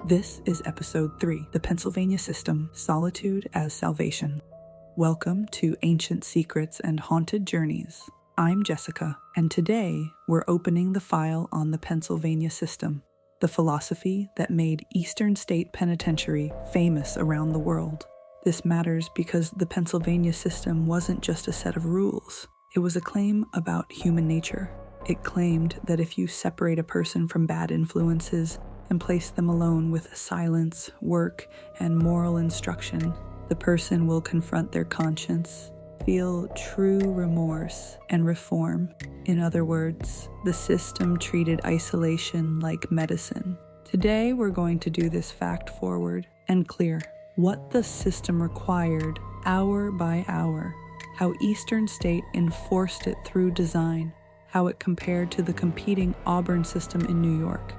This is Episode 3, The Pennsylvania System, Solitude as Salvation. Welcome to Ancient Secrets and Haunted Journeys. I'm Jessica, and today we're opening the file on the Pennsylvania System, the philosophy that made Eastern State Penitentiary famous around the world. This matters because the Pennsylvania System wasn't just a set of rules. It was a claim about human nature. It claimed that if you separate a person from bad influences and place them alone with silence, work, and moral instruction, the person will confront their conscience, feel true remorse, and reform. In other words, the system treated isolation like medicine. Today, we're going to do this fact forward and clear. What the system required, hour by hour, how Eastern State enforced it through design, how it compared to the competing Auburn System in New York,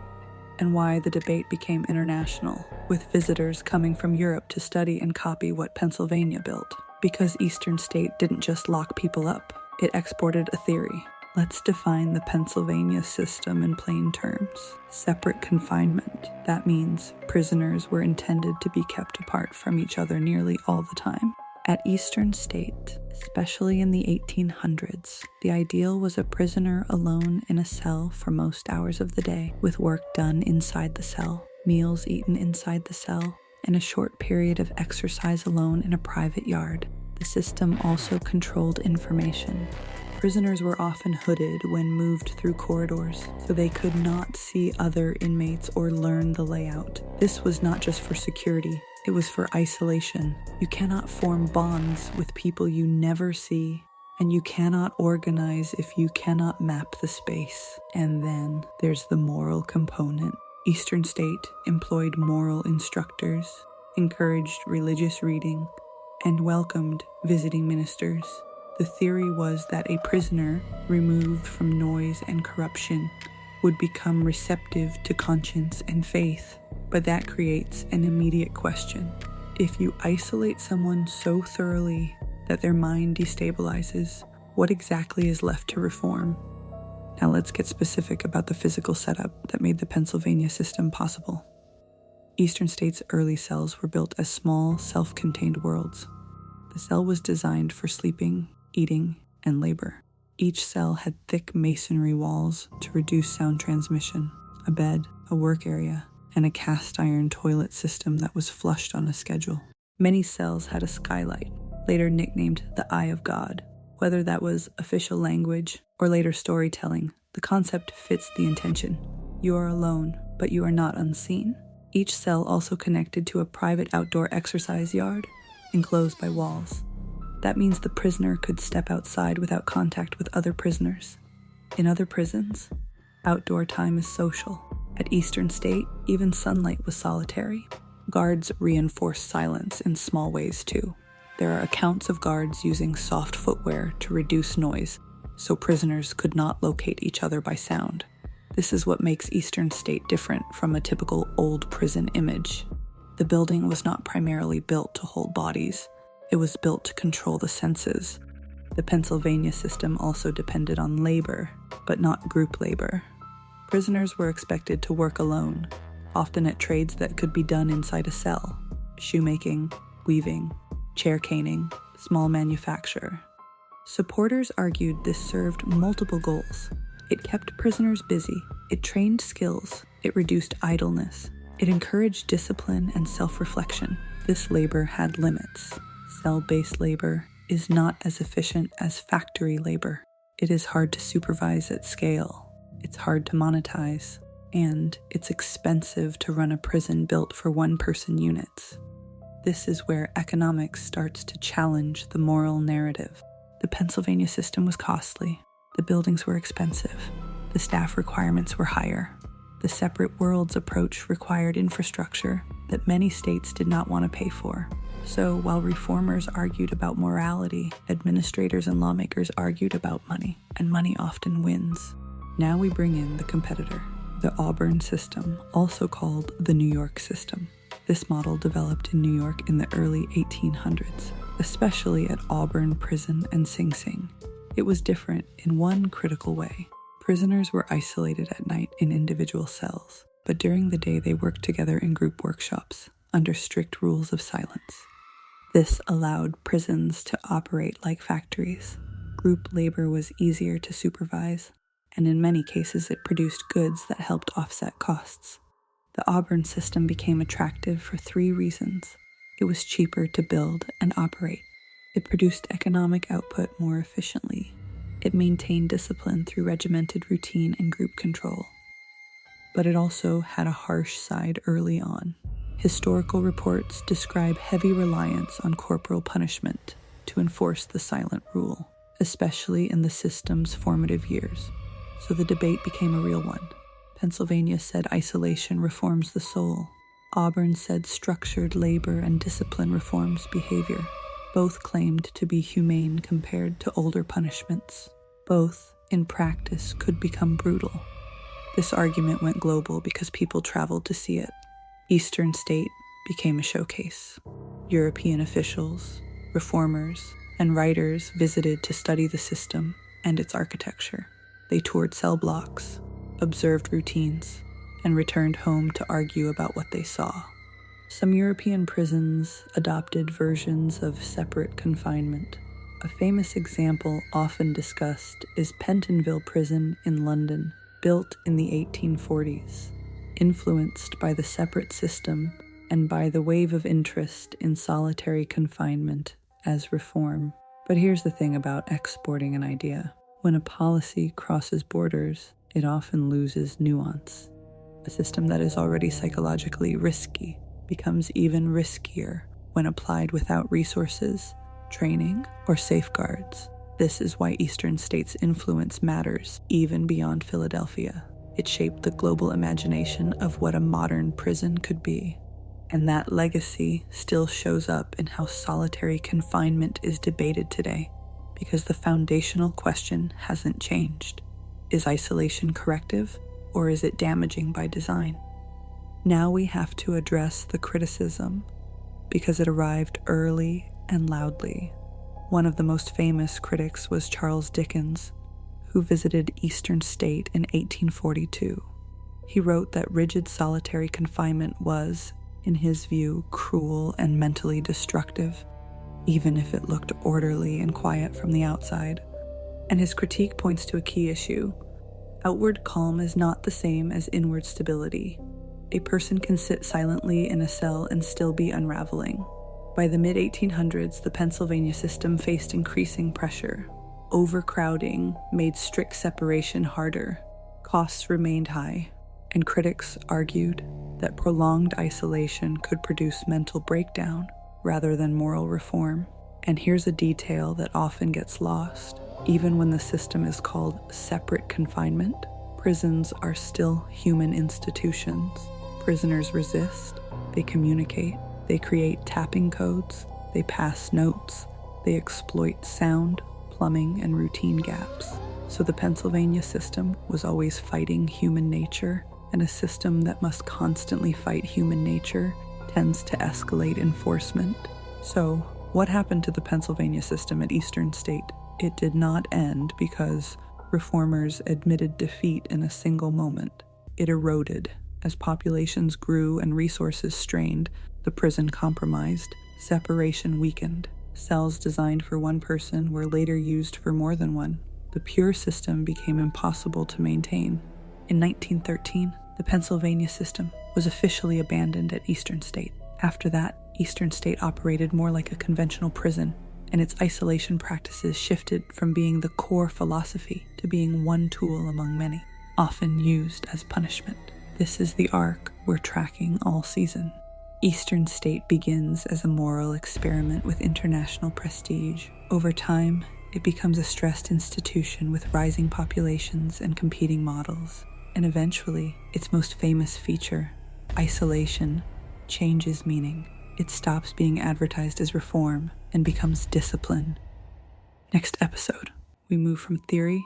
and why the debate became international, with visitors coming from Europe to study and copy what Pennsylvania built. Because Eastern State didn't just lock people up, it exported a theory. Let's define the Pennsylvania system in plain terms. Separate confinement. That means prisoners were intended to be kept apart from each other nearly all the time. At Eastern State, especially in the 1800s, the ideal was a prisoner alone in a cell for most hours of the day, with work done inside the cell, meals eaten inside the cell, and a short period of exercise alone in a private yard. The system also controlled information. Prisoners were often hooded when moved through corridors, so they could not see other inmates or learn the layout. This was not just for security, it was for isolation. You cannot form bonds with people you never see, and you cannot organize if you cannot map the space. And then there's the moral component. Eastern State employed moral instructors, encouraged religious reading, and welcomed visiting ministers. The theory was that a prisoner removed from noise and corruption would become receptive to conscience and faith. But that creates an immediate question. If you isolate someone so thoroughly that their mind destabilizes, what exactly is left to reform? Now let's get specific about the physical setup that made the Pennsylvania system possible. Eastern State's early cells were built as small, self-contained worlds. The cell was designed for sleeping, eating, and labor. Each cell had thick masonry walls to reduce sound transmission, a bed, a work area, and a cast-iron toilet system that was flushed on a schedule. Many cells had a skylight, later nicknamed the Eye of God. Whether that was official language or later storytelling, the concept fits the intention. You are alone, but you are not unseen. Each cell also connected to a private outdoor exercise yard, enclosed by walls. That means the prisoner could step outside without contact with other prisoners. In other prisons, outdoor time is social. At Eastern State, even sunlight was solitary. Guards reinforced silence in small ways too. There are accounts of guards using soft footwear to reduce noise, so prisoners could not locate each other by sound. This is what makes Eastern State different from a typical old prison image. The building was not primarily built to hold bodies. It was built to control the senses. The Pennsylvania system also depended on labor, but not group labor. Prisoners were expected to work alone, often at trades that could be done inside a cell: shoemaking, weaving, chair caning, small manufacture. Supporters argued this served multiple goals. It kept prisoners busy, it trained skills, it reduced idleness, it encouraged discipline and self-reflection. This labor had limits. Cell-based labor is not as efficient as factory labor. It is hard to supervise at scale. It's hard to monetize, and it's expensive to run a prison built for one-person units. This is where economics starts to challenge the moral narrative. The Pennsylvania system was costly. The buildings were expensive. The staff requirements were higher. The separate worlds approach required infrastructure that many states did not want to pay for. So while reformers argued about morality, administrators and lawmakers argued about money, and money often wins. Now we bring in the competitor, the Auburn System, also called the New York System. This model developed in New York in the early 1800s, especially at Auburn Prison and Sing Sing. It was different in one critical way. Prisoners were isolated at night in individual cells. but during the day they worked together in group workshops under strict rules of silence. This allowed prisons to operate like factories. Group labor was easier to supervise, and in many cases it produced goods that helped offset costs. The Auburn system became attractive for 3 reasons. It was cheaper to build and operate. It produced economic output more efficiently. It maintained discipline through regimented routine and group control. But it also had a harsh side early on. Historical reports describe heavy reliance on corporal punishment to enforce the silent rule, especially in the system's formative years. So the debate became a real one. Pennsylvania said isolation reforms the soul. Auburn said structured labor and discipline reforms behavior. Both claimed to be humane compared to older punishments. Both, in practice, could become brutal. This argument went global because people traveled to see it. Eastern State became a showcase. European officials, reformers, and writers visited to study the system and its architecture. They toured cell blocks, observed routines, and returned home to argue about what they saw. Some European prisons adopted versions of separate confinement. A famous example often discussed is Pentonville Prison in London, built in the 1840s, influenced by the separate system and by the wave of interest in solitary confinement as reform. But here's the thing about exporting an idea. When a policy crosses borders, it often loses nuance. A system that is already psychologically risky becomes even riskier when applied without resources, training, or safeguards. This is why Eastern State's influence matters even beyond Philadelphia. It shaped the global imagination of what a modern prison could be. And that legacy still shows up in how solitary confinement is debated today, because the foundational question hasn't changed. Is isolation corrective, or is it damaging by design? Now we have to address the criticism, because it arrived early and loudly. One of the most famous critics was Charles Dickens, who visited Eastern State in 1842. He wrote that rigid solitary confinement was, in his view, cruel and mentally destructive, even if it looked orderly and quiet from the outside. And his critique points to a key issue. Outward calm is not the same as inward stability. A person can sit silently in a cell and still be unraveling. By the mid-1800s, the Pennsylvania system faced increasing pressure. Overcrowding made strict separation harder. Costs remained high, and critics argued that prolonged isolation could produce mental breakdown rather than moral reform. And here's a detail that often gets lost. Even when the system is called separate confinement, prisons are still human institutions. Prisoners resist, they communicate, they create tapping codes, they pass notes, they exploit sound, plumbing, and routine gaps. So the Pennsylvania system was always fighting human nature, and a system that must constantly fight human nature tends to escalate enforcement. So, what happened to the Pennsylvania system at Eastern State? It did not end because reformers admitted defeat in a single moment. It eroded. As populations grew and resources strained, the prison compromised, separation weakened. Cells designed for one person were later used for more than one. The pure system became impossible to maintain. In 1913, the Pennsylvania system was officially abandoned at Eastern State. After that, Eastern State operated more like a conventional prison, and its isolation practices shifted from being the core philosophy to being one tool among many, often used as punishment. This is the arc we're tracking all season. Eastern State begins as a moral experiment with international prestige. Over time, it becomes a stressed institution with rising populations and competing models. And eventually, its most famous feature, isolation, changes meaning. It stops being advertised as reform and becomes discipline. Next episode, we move from theory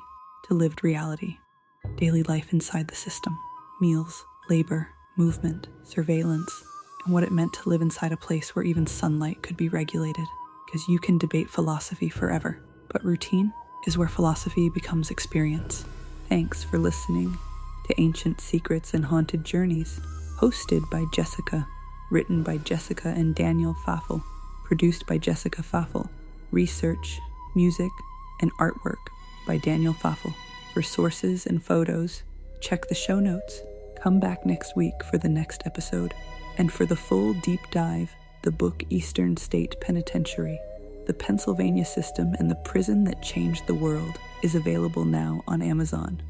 to lived reality. Daily life inside the system. Meals, labor, movement, surveillance, and what it meant to live inside a place where even sunlight could be regulated. Because you can debate philosophy forever, but routine is where philosophy becomes experience. Thanks for listening, to Ancient Secrets and Haunted Journeys, hosted by Jessica, written by Jessica and Daniel Fafel, produced by Jessica Fafel, research, music, and artwork by Daniel Fafel. For sources and photos, check the show notes. Come back next week for the next episode. And for the full deep dive, the book Eastern State Penitentiary, the Pennsylvania System and the Prison That Changed the World is available now on Amazon.